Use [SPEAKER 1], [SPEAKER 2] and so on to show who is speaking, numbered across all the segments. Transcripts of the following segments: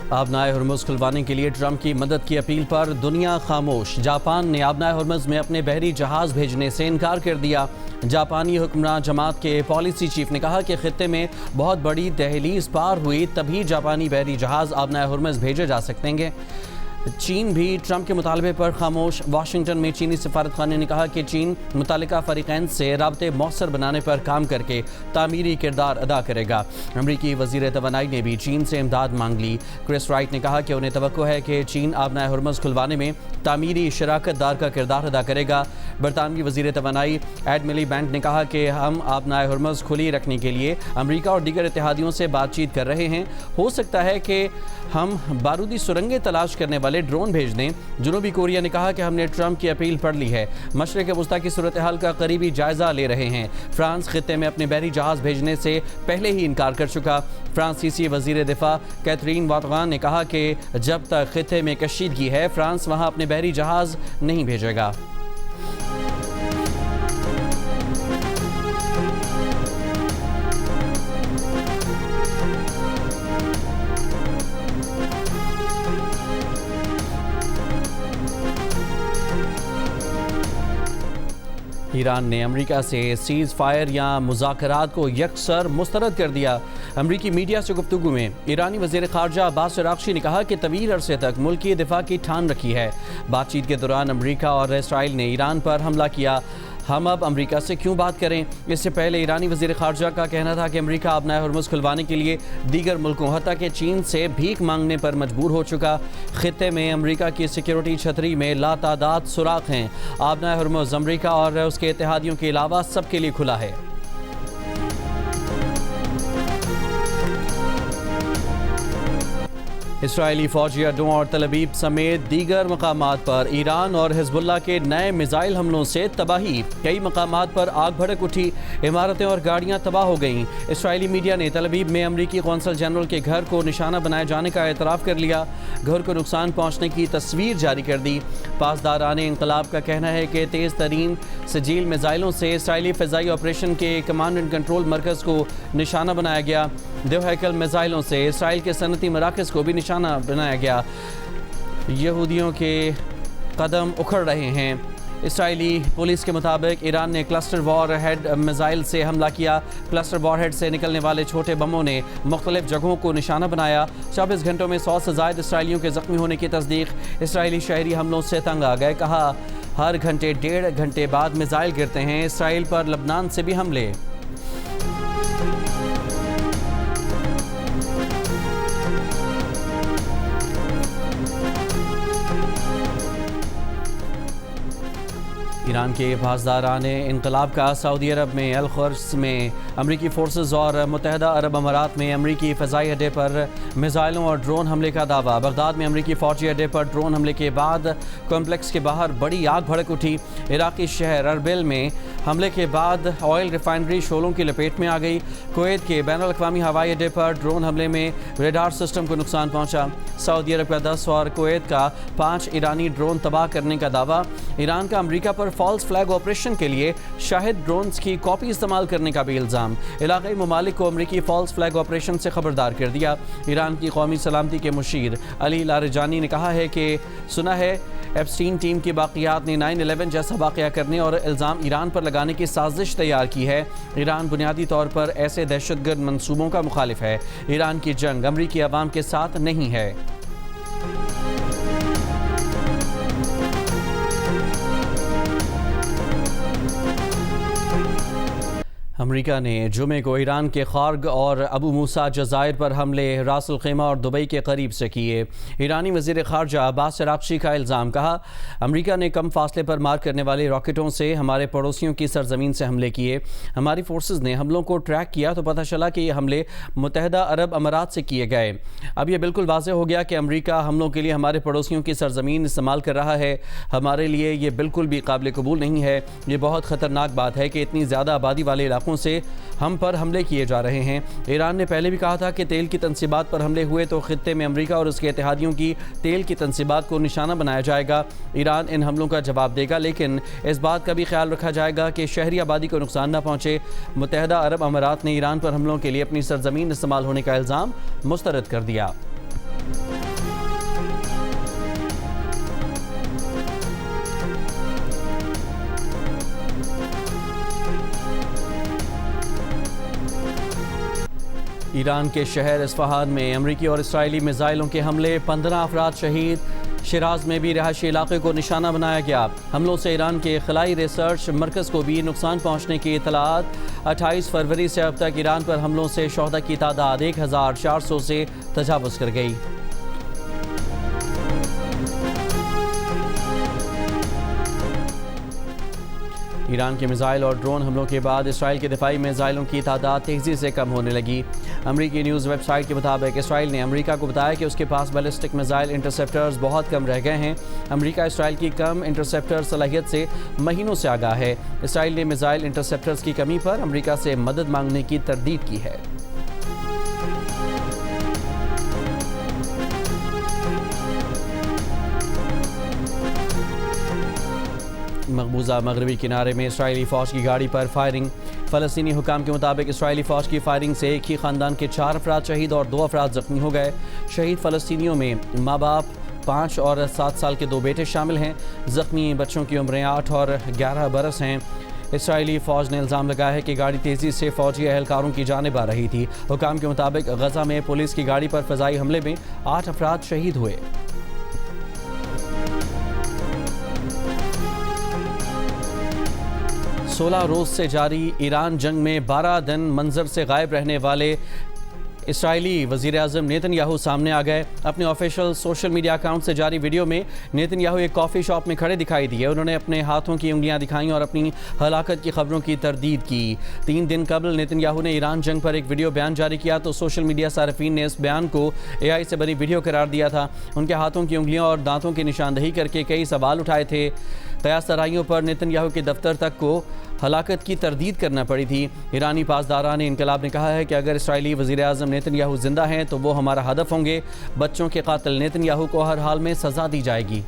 [SPEAKER 1] आबनाए Hormuz खुलवाने के लिए ट्रंप की मदद की अपील पर दुनिया खामोश। जापान ने आबनाए हुर्मुज़ में अपने बहरी जहाज़ भेजने से इनकार कर दिया। जापानी हुक्मरान जमात के पॉलिसी चीफ ने कहा कि खित्ते में बहुत बड़ी दहलीज पार हुई तभी जापानी बहरी जहाज़ आबनाए हुर्मुज़ भेजे जा सकेंगे। चीन भी ट्रंप के मुतालबे पर खामोश। वाशिंगटन में चीनी सफारतखाने ने कहा कि चीन मुतालिका फरीकैन से राबते मौसर बनाने पर काम करके तामीरी किरदार अदा करेगा। अमरीकी वज़ीर तवानाई ने भी चीन से इमदाद मांग ली। क्रिस राइट ने कहा कि उन्हें तवक्को है कि चीन आबनाए हुर्मुज़ खुलवाने में तामीरी शराकतदार का किरदार अदा करेगा। बरतानवी वज़ीर तवानाई एड मिलीबैंड ने कहा कि हम आबनाए हुर्मुज़ खुली रखने के लिए अमरीका और दीगर इत्तेहादियों से बातचीत कर रहे हैं। हो सकता है कि हम बारूदी सुरंगें तलाश करने वाले ड्रोन भेज दें। जनूबी कोरिया ने कहा कि हमने ट्रंप की अपील पढ़ ली है, मशरिक़ वस्ता की सूरत हाल का करीबी जायजा ले रहे हैं। फ्रांस खित्ते में अपने बहरी जहाज़ भेजने से पहले ही इनकार कर चुका। फ्रांसीसी वज़ीर दिफा कैथरीन वाटगान ने कहा कि जब तक खित्ते में कशीदगी है फ्रांस वहाँ अपने बहरी जहाज़ नहीं भेजेगा। ईरान ने अमेरिका से सीज़ फायर या मुज़ाकरात को यकसर मुस्तरद कर दिया। अमरीकी मीडिया से गुफ्तगू में ईरानी वज़ीर ख़ारजा अब्बास अराग़ची ने कहा कि तवील अरसे तक मुल्की दिफा की ठान रखी है। बातचीत के दौरान अमरीका और इसराइल ने ईरान पर हमला किया। हम अब अमरीका से क्यों बात करें? इससे पहले ईरानी वज़ीर ख़ारजा का कहना था कि अमरीका आबनाए हुर्मुज़ खुलवाने के लिए दीगर मुल्कों हत्ता कि चीन से भीख मांगने पर मजबूर हो चुका। खित्ते में अमरीका की सिक्योरिटी छतरी में लातादाद सुराख हैं। आबनाए हुर्मुज़ अमरीका और उसके इत्तेहादियों के अलावा सबके लिए खुला है। इसराइली फौजी अड्डों और तल अवीव समेत दीगर मकामात पर ईरान और हिजबुल्लाह के नए मिसाइल हमलों से तबाही। कई मकामात पर आग भड़क उठी, इमारतें और गाड़ियां तबाह हो गईं। इसराइली मीडिया ने तल अवीव में अमरीकी कौंसल जनरल के घर को निशाना बनाए जाने का एतराफ़ कर लिया। घर को नुकसान पहुँचने की तस्वीर जारी कर दी। पासदारान इंकलाब का कहना है कि तेज़ तरीन सजील मिसाइलों से इसराइली फ़िज़ाई ऑपरेशन के कमांड एंड कंट्रोल मरकज़ को निशाना बनाया गया। दो हैकल मिसाइलों से इसराइल के सनती मराकज़ को भी निशाना बनाया गया। यहूदियों के कदम उखड़ रहे हैं। इसराइली पुलिस के मुताबिक ईरान ने क्लस्टर वॉरहेड मिसाइल से हमला किया। क्लस्टर वॉरहेड से निकलने वाले छोटे बमों ने मुख्तलिफ जगहों को निशाना बनाया। 24 घंटों में 100 से ज़ायद इसराइलियों के ज़ख्मी होने की तस्दीक। इसराइली शहरी हमलों से तंग आ गए। कहा हर घंटे 1.5 घंटे बाद मिसाइल गिरते हैं। इसराइल पर लबनान से भी हमले। ईरान के पासदारान इंकलाब का सऊदी अरब में अल खर्स में अमरीकी फोर्सेस और मुत्तहदा अरब अमारात में अमरीकी फ़िज़ाई अड्डे पर मिसाइलों और ड्रोन हमले का दावा। बगदाद में अमरीकी फ़ौजी अड्डे पर ड्रोन हमले के बाद कॉम्प्लेक्स के बाहर बड़ी आग भड़क उठी। इराक़ी शहर अरबिल में हमले के बाद ऑयल रिफाइनरी शोलों की लपेट में आ गई। कुवैत के बैनुल अक़वामी हवाई अड्डे पर ड्रोन हमले में रेडार सिस्टम को नुकसान पहुँचा। सऊदी अरब का 10 और कुवैत का 5 ईरानी ड्रोन तबाह करने का दावा। ईरान का अमरीका पर फॉल्स फ्लैग ऑपरेशन के लिए शाहिद ड्रोन्स की कॉपी इस्तेमाल करने का भी इल्ज़ाम। इलाक़ाई ममालिक को अमरीकी फॉल्स फ्लैग ऑपरेशन से खबरदार कर दिया। ईरान की कौमी सलामती के मुशीर अली लारजानी ने कहा है कि सुना है एप्स्टीन टीम की बाक़ियात ने 9/11 जैसा वाक़या करने और इल्ज़ाम ईरान पर लगाने की साजिश तैयार की है। ईरान बुनियादी तौर पर ऐसे दहशतगर्द मंसूबों का मुखालिफ है। ईरान की जंग अमरीकी अवाम के साथ नहीं है। अमरीका ने जुमे को ईरान के खार्ग और अबू मूसा जज़ायर पर हमले रासुल खैमा और दुबई के करीब से किए। ईरानी वज़ीर ख़ारजा अब्बास अराग़ची का इल्ज़ाम। कहा अमरीका ने कम फासले पर मार करने वाले रॉकेटों से हमारे पड़ोसियों की सरजमीन से हमले किए। हमारी फोर्सेस ने हमलों को ट्रैक किया तो पता चला कि ये हमले मुत्तहदा अरब अमारात से किए गए। अब यह बिल्कुल वाज़ेह हो गया कि अमरीका हमलों के लिए हमारे पड़ोसियों की सरजमीन इस्तेमाल कर रहा है। हमारे लिए ये बिल्कुल भी काबिल कबूल नहीं है। ये बहुत ख़तरनाक बात है कि इतनी ज़्यादा आबादी वाले इलाकों से हम पर हमले किए जा रहे हैं। ईरान ने पहले भी कहा था कि तेल की तनसीबात पर हमले हुए तो खित्ते में अमरीका और उसके इत्तेहादियों की तेल की तनसीबात को निशाना बनाया जाएगा। ईरान इन हमलों का जवाब देगा, लेकिन इस बात का भी ख्याल रखा जाएगा कि शहरी आबादी को नुकसान न पहुँचे। मुत्तहदा अरब अमारात ने ईरान पर हमलों के लिए अपनी सरजमीन इस्तेमाल होने का इल्ज़ाम मुस्तरद कर दिया। ईरान के शहर इस्फहान में अमरीकी और इसराइली मिसाइलों के हमले, 15 अफराद शहीद। शिराज में भी रहायशी इलाके को निशाना बनाया गया। हमलों से ईरान के खलाई रिसर्च मरकज़ को भी नुकसान पहुँचने की इतलात। 28 फरवरी से अब तक ईरान पर हमलों से शोहदा की तादाद 1400 से तजावुज़ कर गई। ईरान के मिसाइल और ड्रोन हमलों के बाद इसराइल के दिफाई मिसाइलों की तादाद तेज़ी से कम होने लगी। अमरीकी न्यूज़ वेबसाइट के मुताबिक इसराइल ने अमरीका को बताया कि उसके पास बैलिस्टिक मिसाइल इंटरसेप्टर्स बहुत कम रह गए हैं। अमरीका इसराइल की कम इंटरसेप्टर सलाहियत से महीनों से आगाह है। इसराइल ने मिसाइल इंटरसेप्टर्स की कमी पर अमरीका से मदद मांगने की तरदीद की है। मकबूजा मगरबी किनारे में इसराइली फ़ौज की गाड़ी पर फायरिंग। फ़लस्तीनी हुकाम के मुताबिक इसराइली फ़ौज की फायरिंग से एक ही ख़ानदान के 4 अफराद शहीद और 2 अफराद ज़ख्मी हो गए। शहीद फ़लस्तीनियों में माँ बाप, 5 और 7 साल के 2 बेटे शामिल हैं। ज़ख्मी बच्चों की उम्रें 8 और 11 बरस हैं। इसराइली फ़ौज ने इल्ज़ाम लगाया है कि गाड़ी तेज़ी से फ़ौजी एहलकारों की जानिब आ रही थी। हुकाम के मुताबिक गज़ा में पुलिस की गाड़ी पर फ़ज़ाई हमले में 8 अफराद शहीद हुए। 16 रोज़ से जारी ईरान जंग में 12 दिन मंजर से गायब रहने वाले इसराइली वज़ीर-ए-आज़म नेतन्याहू सामने आ गए। अपने ऑफिशियल सोशल मीडिया अकाउंट से जारी वीडियो में नेतन्याहू एक कॉफ़ी शॉप में खड़े दिखाई दिए। उन्होंने अपने हाथों की उंगलियां दिखाईं और अपनी हलाकत की खबरों की तरदीद की। 3 दिन कबल नेतन्याहू ने ईरान जंग पर एक वीडियो बयान जारी किया तो सोशल मीडिया सार्फिन ने इस बयान को AI से बनी वीडियो करार दिया था। उनके हाथों की उंगलियों और दांतों की निशानदही करके कई सवाल उठाए थे। क़यास तराइयों पर नेतन्याहू के दफ्तर तक को हलाकत की तरदीद करना पड़ी थी। ईरानी पासदारान इनकलाब ने कहा है कि अगर इसराइली वज़ीर-ए-आज़म नेतन्याहू जिंदा हैं तो वो हमारा हदफ होंगे। बच्चों के कातिल नेतन्याहू को हर हाल में सज़ा दी जाएगी।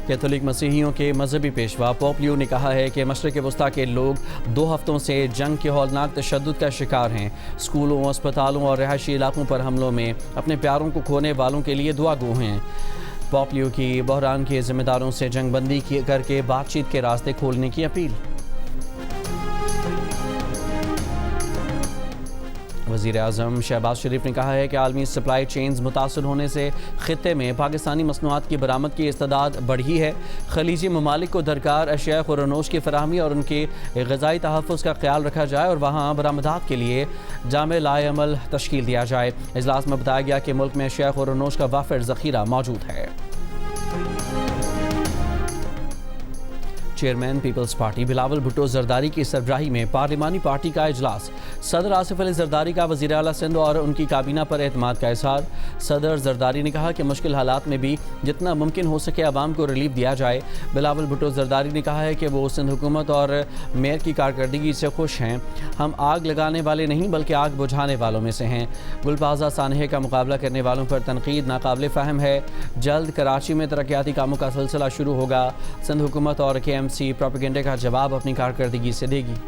[SPEAKER 1] कैथोलिक मसीहियों के मजहबी पेशवा पोप लियो ने कहा है कि मशरिक़ वस्ता के लोग 2 हफ्तों से जंग के हौलनाक तशद्दुद का शिकार हैं। स्कूलों, अस्पतालों और रहायशी इलाकों पर हमलों में अपने प्यारों को खोने वालों के लिए दुआ गो हैं। पोप लियो की बहरान के जिम्मेदारों से जंगबंदी करके बातचीत के रास्ते खोलने की अपील। वज़ीर-ए-आज़म शहबाज शरीफ ने कहा है कि आलमी सप्लाई चेन्स मुतासर होने से ख़ित्ते में पाकिस्तानी मसनूआत की बरामद की इस्तेदाद बढ़ी है। खलीजी ममालिक को दरकार अशिया खुरनोश की फराहमी और उनके ग़िज़ाई तहफ़्फ़ुज़ का ख्याल रखा जाए और वहाँ बरामदात के लिए जामे लाएअमल तश्कील दिया जाए। इजलास में बताया गया कि मुल्क में अशिया खुरनोश का वाफ़िर ज़ख़ीरा मौजूद है। Chairman Peoples Party Bilawal Bhutto Zardari की सरबराही में पार्लिमानी पार्टी का इजलास। सदर आसिफ अली जरदारी का वज़ीर आला सिंध और उनकी काबीना पर एतमाद का इज़हार। सदर जरदारी ने कहा कि मुश्किल हालात में भी जितना मुमकिन हो सके आवाम को रिलीफ दिया जाए। बिलावल भुट्टो जरदारी ने कहा है कि वो सिंध हुकूमत और मेयर की कारकर्दगी से खुश हैं। हम आग लगाने वाले नहीं बल्कि आग बुझाने वालों में से हैं। गुलबाजा सानहे का मुकाबला करने वालों पर तनकीद नाकाबिल फ़हम है। जल्द कराची में तरक्याती कामों का सिलसिला शुरू होगा। सिंध हुकूमत और KMC प्रोपेगेंडे का जवाब अपनी कारकर्दगी से देगी।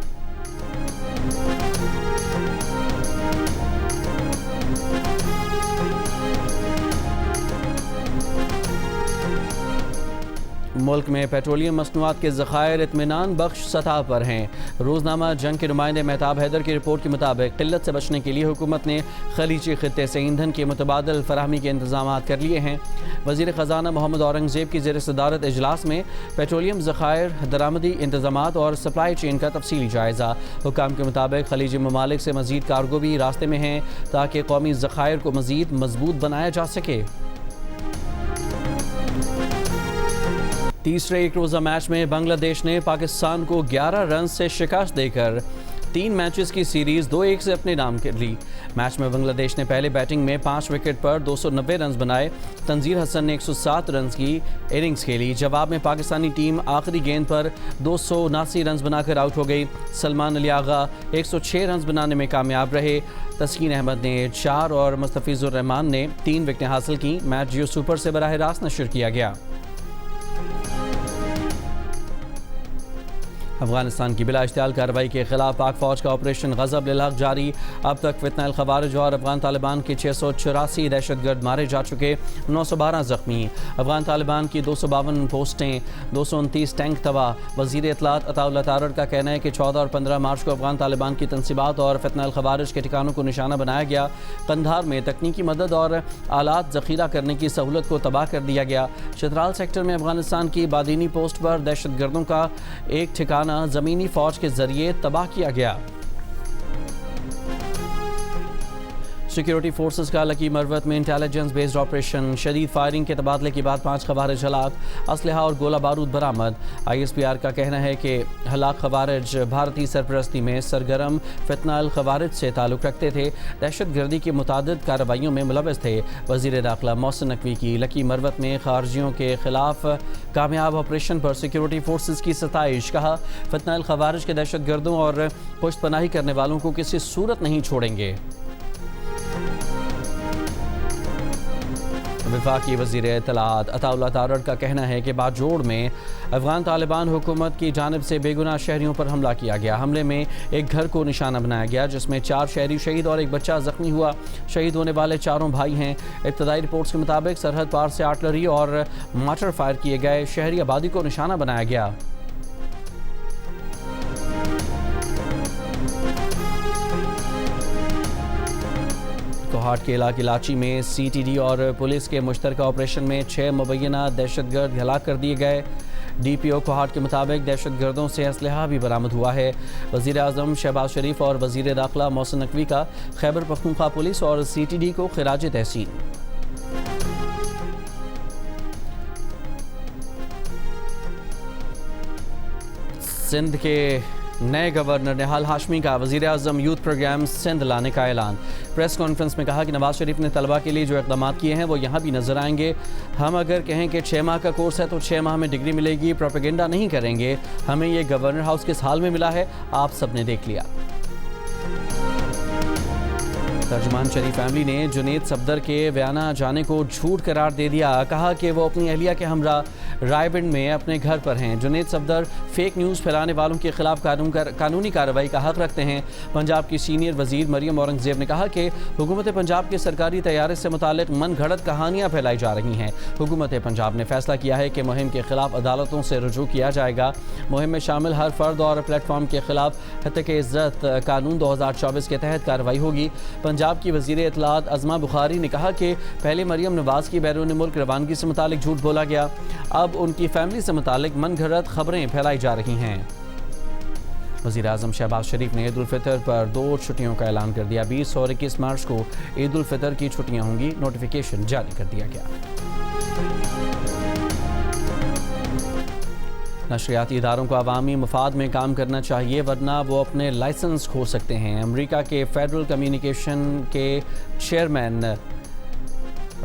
[SPEAKER 1] मुल्क में पेट्रोलियम मसनूआत के ज़खायर इत्मीनान बख्श सतह पर हैं। रोज़नामा जंग के नुमाइंदे मेहताब हैदर की रिपोर्ट के मुताबिक किल्लत से बचने के लिए हुकूमत ने खलीजी खित्ते से ईंधन के मुतबादल फराहमी के इंतजाम कर लिए हैं। वज़ीर ख़जाना मोहम्मद औरंगज़ेब की ज़ेर सदारत इजलास में पेट्रोलियम ज़खायर, दरामदी इंतजामात और सप्लाई चेन का तफसीली जायज़ा। हुकाम के मुताबिक खलीजी ममालिक से मज़ीद कार्गो भी रास्ते में हैं ताकि कौमी ज़खायर को मज़ीद मजबूत बनाया जा सके। तीसरे एक रोज़ा मैच में बांग्लादेश ने पाकिस्तान को 11 रन से शिकस्त देकर 3 मैचेस की सीरीज़ 2-1 से अपने नाम कर ली। मैच में बांग्लादेश ने पहले बैटिंग में 5 विकेट पर 290 रन बनाए। तंजीर हसन ने 107 रन की इनिंग्स खेली। जवाब में पाकिस्तानी टीम आखिरी गेंद पर 279 रन बनाकर आउट हो गई। सलमान अली आगा 106 रन बनाने में कामयाब रहे। तस्कीन अहमद ने 4 और मुस्तफिजुर रहमान ने 3 विकेटें हासिल की। मैच जियो सुपर से बराह रास्त नशर किया गया। अफगानिस्तान की बिला इश्तियाल कार्रवाई के खिलाफ पाक फौज का ऑपरेशन गज़ब लिल हक़ जारी। अब तक फितना अल खवारिज और अफगान तालिबान के 684 दहशतगर्द मारे जा चुके, 912 जख्मी। अफगान तालिबान की 252 पोस्टें, 229 टैंक तबाह। वज़ीर इत्तलात अताउल्लाह तारड़ का कहना है कि 14 और 15 मार्च को अफगान तालिबान की तंसीबात और फितना अल खवारिज के ठिकानों को निशाना बनाया गया। कंधार में तकनीकी मदद और आलात ज़ख़ीरा करने की सहूलत को तबाह कर दिया गया। चित्राल सेक्टर में अफगानिस्तान की बादीनी पोस्ट पर दहशतगर्दों का एक ठिकाना ज़मीनी फ़ौज के ज़रिए तबाह किया गया। सिक्योरिटी फोर्सेस का लकी मरवत में इंटेलिजेंस बेस्ड ऑपरेशन, शदीद फायरिंग के तबादले के बाद 5 खवारिज हलाक, असलहा और गोला बारूद बरामद। ISPR का कहना है कि हलाक खवारिज भारतीय सरपरस्ती में सरगर्म फितना अल खवारिज से ताल्लुक़ रखते थे, दहशत गर्दी की मुतादिद कार्रवाइयों में मुलव्वस थे। वज़ीर दाखिला मोहसिन नकवी की लकी मरवत में खारजियों के खिलाफ कामयाब ऑपरेशन पर सिक्योरिटी फोर्सेस की सताइश। कहा, फितना अल खवारिज के दहशत गर्दों और पुश्त पनाही करने वालों को किसी सूरत नहीं छोड़ेंगे। वफाकी वज़ीर इत्तलात अताउल्लाह तारड़ का कहना है कि बाजोड़ में अफगान तालिबान हुकूमत की जानिब से बेगुनाह शहरियों पर हमला किया गया। हमले में एक घर को निशाना बनाया गया जिसमें 4 शहरी शहीद और एक बच्चा जख्मी हुआ। शहीद होने वाले चारों भाई हैं। इब्तदाई रिपोर्ट्स के मुताबिक सरहद पार से आर्टिलरी और मार्टर फायर किए गए। शहरी आबादी को निशाना बनाया गया। कोहाट के इलाके लाची में CTD और पुलिस के मुश्तरका ऑपरेशन में 6 मुबैना दहशतगर्द हलाक कर दिए गए। DPO कोहाट के मुताबिक दहशतगर्दों से असलहा भी बरामद हुआ है। वज़ीर आज़म शहबाज शरीफ और वज़ीर दाखिला मोहसिन नकवी का खैबर पख्तूनख्वा पुलिस और CTD को खिराज तहसीन। सिंध के नए गवर्नर निहाल हाशमी का वज़ीर आज़म यूथ प्रोग्राम सिंध लाने का ऐलान। प्रेस कॉन्फ्रेंस में कहा कि नवाज शरीफ ने तलबा के लिए जो इक़दाम किए हैं वो यहाँ भी नज़र आएंगे। हम अगर कहें कि 6 माह का कोर्स है तो 6 माह में डिग्री मिलेगी, प्रोपेगेंडा नहीं करेंगे। हमें ये गवर्नर हाउस किस हाल में मिला है आप सब ने देख लिया। तर्जुमान शरीफ फैमिली ने जुनेद सफदर के बयाना जाने को झूठ करार दे दिया। कहा कि वो अपनी अहलिया के हमरा रायबंद में अपने घर पर हैं। जुनेद सफदर फेक न्यूज़ फैलाने वालों के खिलाफ कानूनी कार्रवाई का हक रखते हैं। पंजाब की सीनियर वजीर मरियम औरंगजेब ने कहा कि हुकूमत पंजाब के सरकारी तैयारे से मुतालिक मन घड़त कहानियाँ फैलाई जा रही हैं। हुकूमत पंजाब ने फैसला किया है कि मुहिम के खिलाफ अदालतों से रुजू किया जाएगा। मुहिम में शामिल हर फर्द और प्लेटफॉर्म के खिलाफ हत्या के इज्जत कानून 2024 के तहत कार्रवाई होगी। पंजाब की वज़ीर इत्तलात अज़मा बुखारी ने कहा कि पहले मरियम नवाज की बैरून मुल्क रवानगी से मुतालिक झूठ बोला गया, अब उनकी फैमिली से मुतालिक मन घड़त खबरें फैलाई जा रही हैं। वज़ीर आज़म शहबाज शरीफ ने ईद उल फितर पर 2 छुट्टियों का ऐलान कर दिया। 20 और 21 मार्च को ईद उल फितर की छुट्टियां होंगी। नोटिफिकेशन जारी कर दिया गया। नशरियाती इदारों को अवामी मफाद में काम करना चाहिए वरना वो अपने लाइसेंस खो सकते हैं। अमेरिका के फेडरल कम्युनिकेशन के चेयरमैन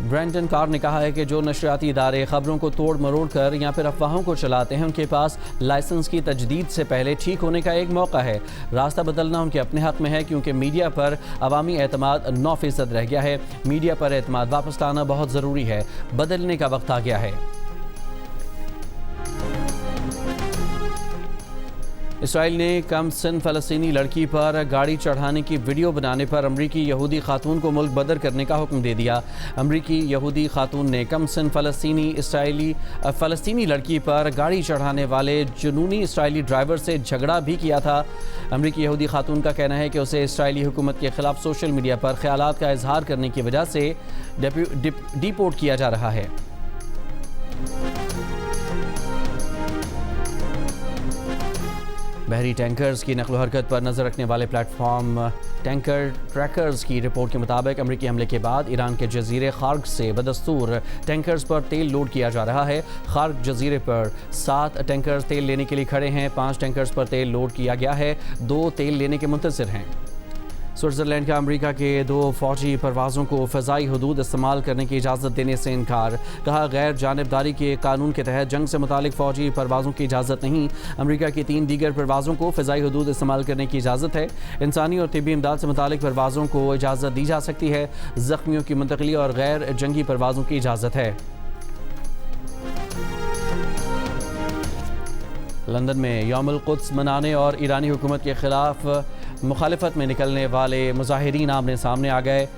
[SPEAKER 1] ब्रेंडन कार ने कहा है कि जो नशरियाती इदारे खबरों को तोड़ मरोड़ कर या फिर अफवाहों को चलाते हैं उनके पास लाइसेंस की तजदीद से पहले ठीक होने का एक मौका है। रास्ता बदलना उनके अपने हक में है क्योंकि मीडिया पर अवामी एतमाद 9% रह गया है। मीडिया पर एतमाद वापस लाना बहुत ज़रूरी है। बदलने का वक्त आ गया है। इसराइल ने कम सिन फ़लस्तीनी लड़की पर गाड़ी चढ़ाने की वीडियो बनाने पर अमरीकी यहूदी खातून को मुल्क बदर करने का हुक्म दे दिया। अमरीकी यहूदी खातून ने कम सिन फ़लस्तीनी लड़की पर गाड़ी चढ़ाने वाले जुनूनी इसराइली ड्राइवर से झगड़ा भी किया था। अमरीकी यहूदी खातून का कहना है कि उसे इसराइली हुकूमत के खिलाफ सोशल मीडिया पर ख्यालात का इजहार करने की वजह से डिपोर्ट किया जा रहा है। बहरी टैंकर्स की नकलो हरकत पर नज़र रखने वाले प्लेटफॉर्म टैंकर ट्रैकर्स की रिपोर्ट के मुताबिक अमरीकी हमले के बाद ईरान के जजीरे खार्ग से बदस्तूर टैंकर्स पर तेल लोड किया जा रहा है। खार्ग जजीरे पर 7 टैंकर्स तेल लेने के लिए खड़े हैं। 5 टैंकर्स पर तेल लोड किया गया है। 2 तेल लेने के मुंतज़िर हैं। स्विट्ज़रलैंड का अमेरिका के 2 फौजी परवाज़ों को फ़ज़ाई हदूद इस्तेमाल करने की इजाज़त देने से इनकार। कहा, गैर जानिबदारी के कानून के तहत जंग से मुतालिक फ़ौजी परवाज़ों की इजाज़त नहीं। अमेरिका की 3 दीगर परवाज़ों को फ़ज़ाई हदूद इस्तेमाल करने की इजाज़त है। इंसानी और तिब्बी इमदाद से मुतालिक परवाज़ों को इजाज़त दी जा सकती है। ज़ख्मियों की मुंतकली और गैर जंगी परवाज़ों की इजाज़त है। लंदन में यौमुल कुद्स मनाने और ईरानी हुकूमत के ख़िलाफ़ मुखालिफत में निकलने वाले मुजाहिरीन आमने सामने आ गए।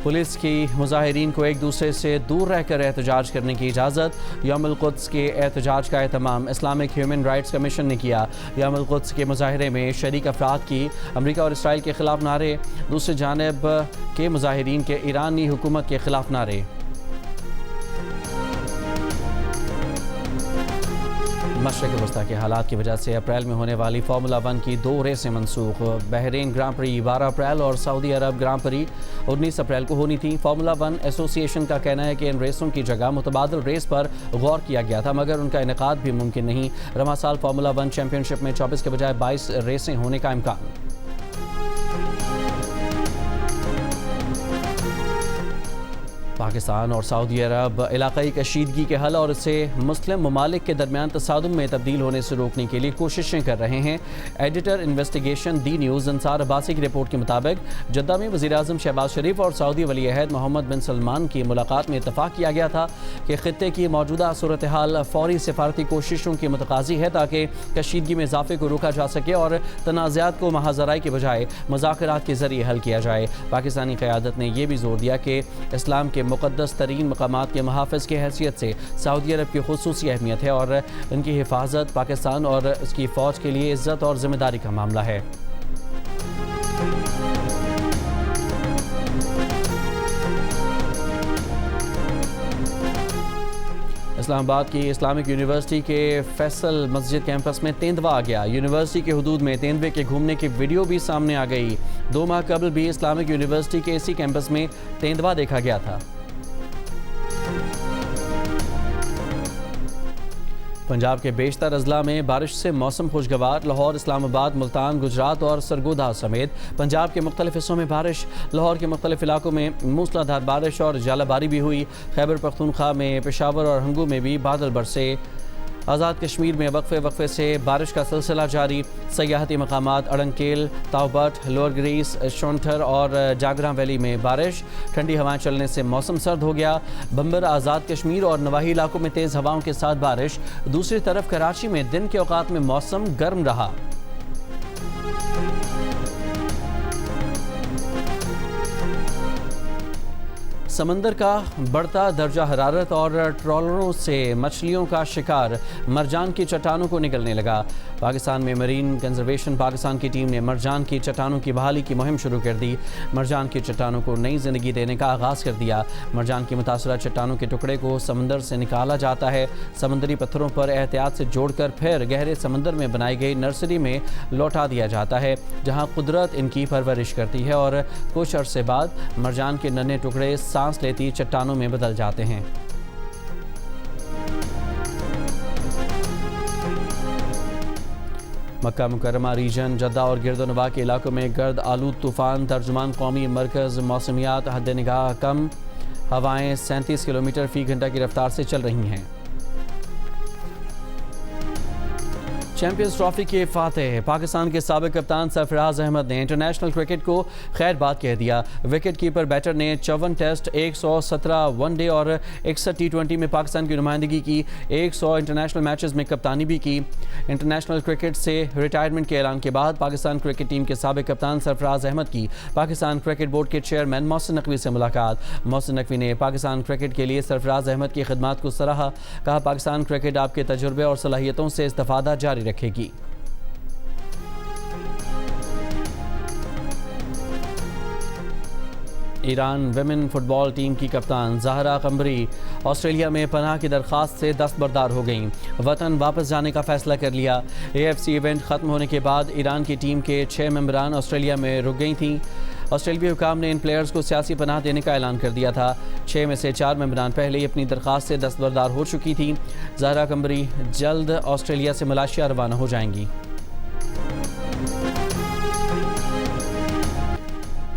[SPEAKER 1] पुलिस की मुजाहिरीन को एक दूसरे से दूर रहकर एहतजाज करने की इजाज़त। यौमुल कुद्स के एहतजाज का एहतमाम इस्लामिक ह्यूमन राइट्स कमीशन ने किया। यौमुल कुद्स के मुजाहरे में शरीक अफराद की अमरीका और इसराइल के ख़िलाफ़ नारे, दूसरी जानिब के मुजाहिरीन के ईरानी हुकूमत के ख़िलाफ़ नारे। मशरक़ वस्ता के हालात की वजह से अप्रैल में होने वाली फार्मूला 1 की 2 रेसें मनसूख। बहरीन ग्रां प्री 12 अप्रैल और सऊदी अरब ग्रां प्री 19 अप्रैल को होनी थी। फार्मूला 1 एसोसिएशन का कहना है कि इन रेसों की जगह मुतबादिल रेस पर गौर किया गया था, मगर उनका इनेकाद भी मुमकिन नहीं। रवा साल फार्मूला 1 चैम्पियनशिप में 24 के बजाय 22 रेसें होने का इम्कान। पाकिस्तान और सऊदी अरब इलाकाई कशीदगी के हल और इसे मुस्लिम ममालिक के दरमियान तसादुम में तब्दील होने से रोकने के लिए कोशिशें कर रहे हैं। एडिटर इन्वेस्टिगेशन दी न्यूज़ अंसार अब्बासी की रिपोर्ट के मुताबिक जद्दा में वज़ीर-ए-आज़म शहबाज शरीफ और सऊदी वली अहद मोहम्मद बिन सलमान की मुलाकात में इत्तफाक किया गया था कि खित्ते की मौजूदा सूरत हाल फौरी सिफारती कोशिशों की मुतकाज़ी है ताकि कशीदगी में इजाफे को रोका जा सके और तनाज़ात को महाजराई के बजाय मुज़ाकरात के ज़रिए हल किया जाए। पाकिस्तानी क़यादत ने यह भी जोर दिया कि इस्लाम के मुक़द्दस तरीन मकामात के मुहाफ़िज़ की हैसियत से सऊदी अरब की ख़ुसूसी अहमियत है और इनकी हिफाजत पाकिस्तान और इसकी फ़ौज के लिए इज़्ज़त और ज़िम्मेदारी का मामला है। इस्लामाबाद की इस्लामिक यूनिवर्सिटी के फैसल मस्जिद कैंपस में तेंदुआ आ गया। यूनिवर्सिटी के हुदूद में तेंदुए के घूमने की वीडियो भी सामने आ गई। 2 माह कबल भी इस्लामिक यूनिवर्सिटी के इसी कैंपस में तेंदुआ देखा गया था। पंजाब के बेशतर अजला में बारिश से मौसम खुशगवार। लाहौर, इस्लामाबाद, मुल्तान, गुजरात और सरगोधा समेत पंजाब के मुख्तलिफ हिस्सों में बारिश। लाहौर के मुख्तलिफ इलाकों में मूसलाधार बारिश और जालाबारी भी हुई। खैबर पख्तूनख्वा में, पेशावर और हंगू में भी बादल बरसे। आज़ाद कश्मीर में वक्फे से बारिश का सिलसिला जारी। सयाहती मकामात अड़ंकेल, तावबट, लोअर ग्रीस, शोंठर और जागरा वैली में बारिश। ठंडी हवाएं चलने से मौसम सर्द हो गया। बम्बर, आज़ाद कश्मीर और नवाही इलाकों में तेज़ हवाओं के साथ बारिश। दूसरी तरफ कराची में दिन के औकात में मौसम गर्म रहा। समंदर का बढ़ता दर्जा हरारत और ट्रॉलरों से मछलियों का शिकार मरजान की चट्टानों को निकलने लगा। पाकिस्तान में मरीन कंजर्वेशन पाकिस्तान की टीम ने मरजान की चट्टानों की बहाली की मुहिम शुरू कर दी। मरजान की चट्टानों को नई जिंदगी देने का आगाज़ कर दिया। मरजान की मुतासरा चट्टानों के टुकड़े को समंदर से निकाला जाता है। समंदरी पत्थरों पर एहतियात से जोड़कर फिर गहरे समंदर में बनाई गई नर्सरी में लौटा दिया जाता है, जहाँ कुदरत इनकी परवरिश करती है और कुछ अरसे बाद मरजान के नन्हे टुकड़े सांस लेती चट्टानों में बदल जाते हैं। मक्का मुकर्रमा रीजन, जद्दा और गिरदोनवा के इलाकों में गर्द आलूद तूफान। तर्जुमान कौमी मरकज़ मौसमियात, हद निगाह कम। हवाएं 37 किलोमीटर फ़ी घंटा की रफ्तार से चल रही हैं। चैंपियंस ट्रॉफी के फातेह पाकिस्तान के साबिक कप्तान सरफराज अहमद ने इंटरनेशनल क्रिकेट को खैर बात कह दिया। विकेट कीपर बैटर ने 54 टेस्ट, 117 वनडे और 61 T20 में पाकिस्तान की नुमाइंदगी की। 100 इंटरनेशनल मैचेस में कप्तानी भी की। इंटरनेशनल क्रिकेट से रिटायरमेंट के ऐलान के बाद पाकिस्तान क्रिकेट टीम के साबिक कप्तान सरफराज अहमद की पाकिस्तान क्रिकेट बोर्ड के चेयरमैन मोहसिन नकवी से मुलाकात। मोहसिन नकवी ने पाकिस्तान क्रिकेट के लिए सरफराज अहमद की खिदमात को सराहा। कहा, पाकिस्तान क्रिकेट आपके तजुर्बे और सलाहियतों से इस्तिफादा जारी रखेगी। ईरान विमेन फुटबॉल टीम की कप्तान ज़हरा कमरी ऑस्ट्रेलिया में पनाह की दरख्वास्त से दस्तबरदार हो गईं। वतन वापस जाने का फैसला कर लिया। AFC इवेंट ख़त्म होने के बाद ईरान की टीम के 6 मेंबरान ऑस्ट्रेलिया में रुक गई थीं। ऑस्ट्रेलियाई हुकाम ने इन प्लेयर्स को सियासी पनाह देने का ऐलान कर दिया था। 6 में से 4 मेंबरान पहले ही अपनी दरख्वास्त से दस्तबरदार हो चुकी थी। ज़हरा कमरी जल्द ऑस्ट्रेलिया से मलेशिया रवाना हो जाएंगी।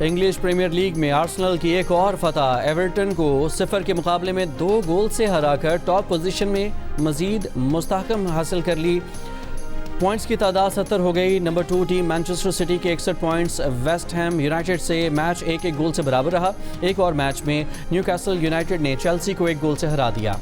[SPEAKER 1] इंग्लिश प्रीमियर लीग में आर्सेनल की एक और फतह। एवर्टन को 0 के मुकाबले में 2 गोल से हराकर टॉप पोजीशन में मजीद मुस्तहकम हासिल कर ली। पॉइंट्स की तादाद 70 हो गई। नंबर 2 टीम मैनचेस्टर सिटी के 61 पॉइंट्स वेस्ट हैम यूनाइटेड से मैच 1-1 गोल से बराबर रहा। एक और मैच में न्यूकासल यूनाइटेड ने चेल्सी को 1 गोल से हरा दिया।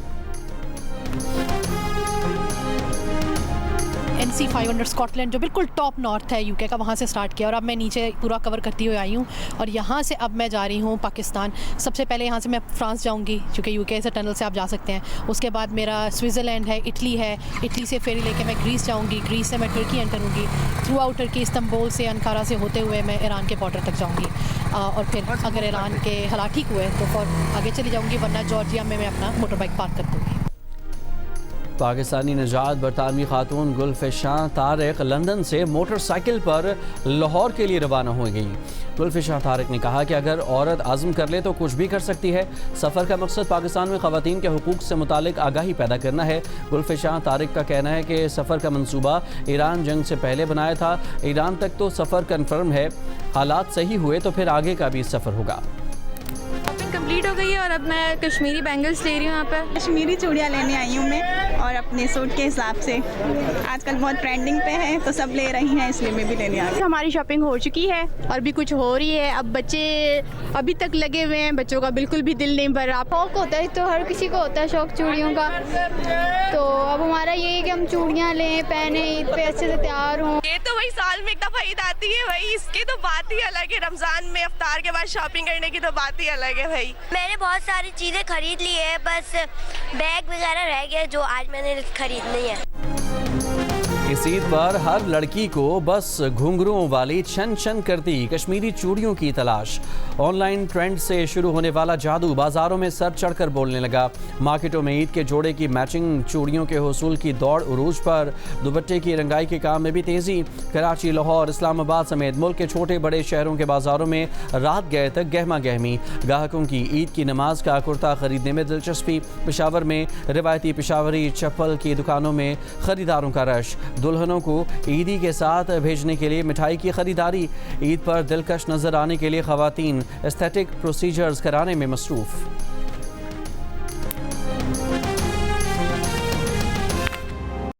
[SPEAKER 2] NC500 स्कॉटलैंड जो बिल्कुल टॉप नॉर्थ है UK का, वहाँ से स्टार्ट किया और अब मैं नीचे पूरा कवर करती हुई आई हूँ। और यहाँ से अब मैं जा रही हूँ पाकिस्तान। सबसे पहले यहाँ से मैं फ्रांस जाऊँगी, क्योंकि UK से टनल से आप जा सकते हैं। उसके बाद मेरा स्विट्ज़रलैंड है, इटली है, इटली से फेरी लेके मैं ग्रीस जाऊँगी, ग्रीस से मैं तुर्की एंटर होंगी, थ्रू आउट टर्की इस्तांबुल से अंकारा से होते हुए मैं ईरान के बॉर्डर तक जाऊँगी। और फिर अगर ईरान के हालात ठीक हुए तो फिर आगे चली जाऊँगी, वरना जॉर्जिया में मैं अपना मोटर बाइक पार्क कर दूँगी।
[SPEAKER 1] पाकिस्तानी निजात बरतानवी खातून गुलफिशां तारिक लंदन से मोटरसाइकिल पर लाहौर के लिए रवाना हो गई। गुलफिशां तारिक ने कहा कि अगर औरत आज़म कर ले तो कुछ भी कर सकती है। सफ़र का मकसद पाकिस्तान में ख़वातीन के हुकूक़ से मुतालिक आगाही पैदा करना है। गुलफिशां तारिक का कहना है कि सफ़र का मंसूबा ईरान जंग से पहले बनाया था। ईरान तक तो सफ़र कन्फर्म है, हालात सही हुए तो फिर आगे का भी सफ़र होगा।
[SPEAKER 3] कंप्लीट हो गई है और अब मैं कश्मीरी बैंगल्स ले रही हूँ। यहाँ पर
[SPEAKER 4] कश्मीरी चूड़ियाँ लेने आई हूँ मैं, और अपने सूट के हिसाब से आजकल बहुत ट्रेंडिंग पे है तो सब ले रही हैं, इसलिए मैं भी लेने आ गई।
[SPEAKER 3] हमारी शॉपिंग हो चुकी है और भी कुछ हो रही है। अब बच्चे अभी तक लगे हुए हैं, बच्चों का बिल्कुल भी दिल नहीं भर रहा।
[SPEAKER 5] शौक होता है तो हर किसी को होता है शौक चूड़ियों का, तो अब हमारा ये है कि हम चूड़ियाँ लें, पहने, ईद पे अच्छे से तैयार हों।
[SPEAKER 6] ये तो वही साल में एक दफ़ा ईद आती है भाई, इसकी तो बात ही अलग है। रमज़ान में इफ्तार के बाद शॉपिंग करने की तो बात ही अलग है भाई।
[SPEAKER 7] मैंने बहुत सारी चीज़ें खरीद ली है, बस बैग वगैरह रह गए जो आज मैंने खरीदनी है।
[SPEAKER 1] इस ईद पर हर लड़की को बस घुंघरुओं वाली छन छन करती कश्मीरी चूड़ियों की तलाश। ऑनलाइन ट्रेंड से शुरू होने वाला जादू बाजारों में सर चढ़कर बोलने लगा। मार्केटों में ईद के जोड़े की मैचिंग चूड़ियों के हुसूल की दौड़ उरूज पर। दुपट्टे की रंगाई के काम में भी तेजी। कराची, लाहौर, इस्लामाबाद समेत मुल्क के छोटे बड़े शहरों के बाजारों में रात गए तक गहमा गहमी। ग्राहकों की ईद की नमाज का कुर्ता खरीदने में दिलचस्पी। पेशावर में रिवायती पेशावरी चप्पल की दुकानों में खरीदारों का रश। दुल्हनों को ईदी के साथ भेजने के लिए मिठाई की खरीदारी। ईद पर दिलकश नजर आने के लिए खवातीन एस्थेटिक प्रोसीजर्स कराने में मसरूफ़।